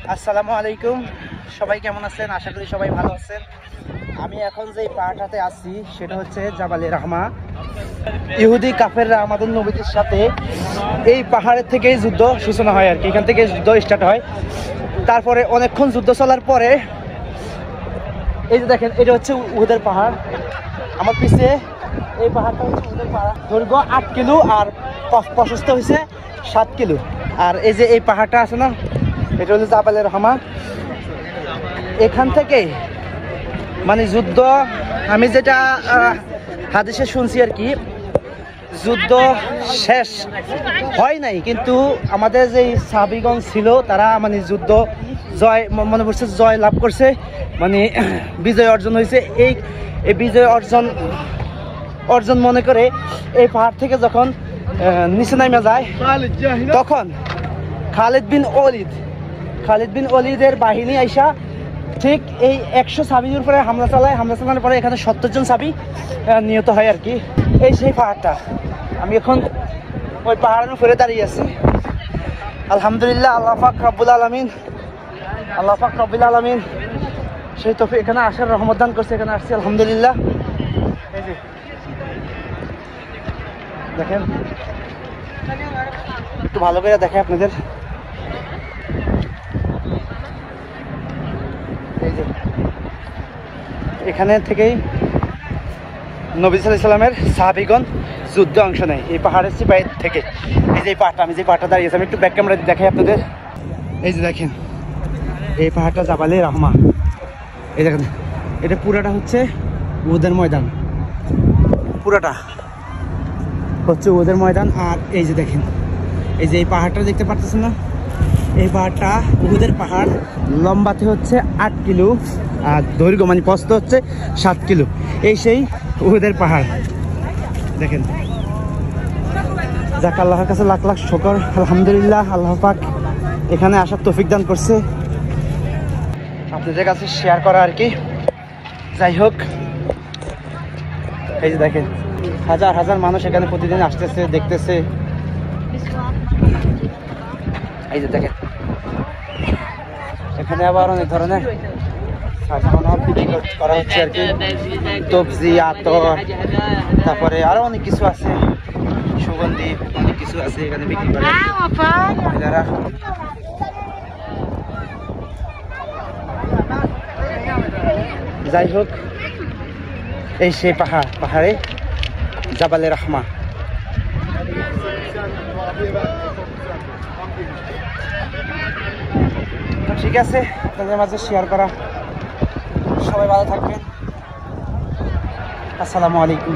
আসসালামু আলাইকুম, সবাই কেমন আছেন? আশা করি সবাই ভালো আছেন। আমি এখন যে পাহাড়টাতে আছি সেটা হচ্ছে জাবালে রাহমা। ইহুদি কাফেররা আমাদের নবীদের সাথে এই পাহাড়ের থেকেই যুদ্ধ সূচনা হয় আর কি, এখান থেকে যুদ্ধ স্টার্ট হয়। তারপরে অনেকক্ষণ যুদ্ধ চলার পরে এই যে দেখেন, এটা হচ্ছে উহুদের পাহাড়। আমার পিছে এই পাহাড়টা হচ্ছে উহুদের পাহাড়। দৈর্ঘ্য 8 কিলো আর প্রশস্ত হয়েছে 7 কিলো। আর এই যে এই পাহাড়টা আছে না, এটা হচ্ছে জাবালে রাহমা। এখান থেকে মানে যুদ্ধ, আমি যেটা হাদিসে শুনছি আর কি, যুদ্ধ শেষ হয় নাই, কিন্তু আমাদের যে সাহাবীগণ ছিল তারা মানে যুদ্ধ জয় মনে করছে, জয় লাভ করছে, মানে বিজয় অর্জন হয়েছে। এই বিজয় অর্জন মনে করে এই পাহাড় থেকে যখন নিচে নামা যায়, তখন খালিদ বিন ওলিদের বাহিনী আইসা ঠিক এই 100 সাহাবীর উপরে হামলা চালানোর পরে এখানে 70 জন সাহাবী নিহত হয় আর কি। এই সেই পাহাড়টা, আমি এখন ওই পাহাড়ের উপরে দাঁড়িয়ে আছি। আলহামদুলিল্লাহ, আল্লাহ পাক রব্বুল আলামিন সেই তৌফিক, এখানে আসার রহমত দান করছে, এখানে আসছি আলহামদুলিল্লাহ। এই যে দেখেন, একটু ভালো করে দেখে আপনাদের। এই যে এখানে থেকেই নবী সাল্লাল্লাহু আলাইহি সাল্লামের সাহাবীগণ যুদ্ধে অংশ নেয় এই পাহাড়ের সিপাহী থেকে। এই যে এই পাহাড়টা, আমি যে পাহাড়টা দাঁড়িয়েছি, আমি একটু ব্যাক ক্যামেরা দেখাই আপনাদের। এই যে দেখেন, এই পাহাড়টা জাবালে রাহমা। এই দেখেন, এটা পুরাটা হচ্ছে উহুদের ময়দান, পুরাটা হচ্ছে উহুদের ময়দান। আর এই যে দেখেন, এই যে এই পাহাড়টা দেখতে পাচ্ছেন না, এই পাহাড়টা উহুদের পাহাড়। লম্বাতে হচ্ছে 8 কিলো আর দৈর্ঘ্য মানে প্রস্থ হচ্ছে 7 কিলো। এই সেই উহুদের পাহাড় দেখেন। যাক, আল্লাহর কাছে লাখ লাখ শুকর, আলহামদুলিল্লাহ, আল্লাহ পাক এখানে আসার তৌফিক দান করছে, আপনাদের কাছে শেয়ার করা আর কি। যাই হোক, এই যে দেখেন, হাজার হাজার মানুষ এখানে প্রতিদিন আসতেছে, দেখতেছে। এই যে দেখেন, এখানে আবার অনেক ধরনের বিক্রি করা হচ্ছে আর কি, সবজি, আতর, তারপরে আরো অনেক কিছু আছে, সুগন্ধি অনেক কিছু আছে এখানে বিক্রি করে মহিলারা। যাই হোক, এই সেই পাহাড়ে জাবালে রাহমা। ঠিক আছে, আপনাদের মাঝে শেয়ার করা। সবাই ভালো থাকবেন। আসসালামু আলাইকুম।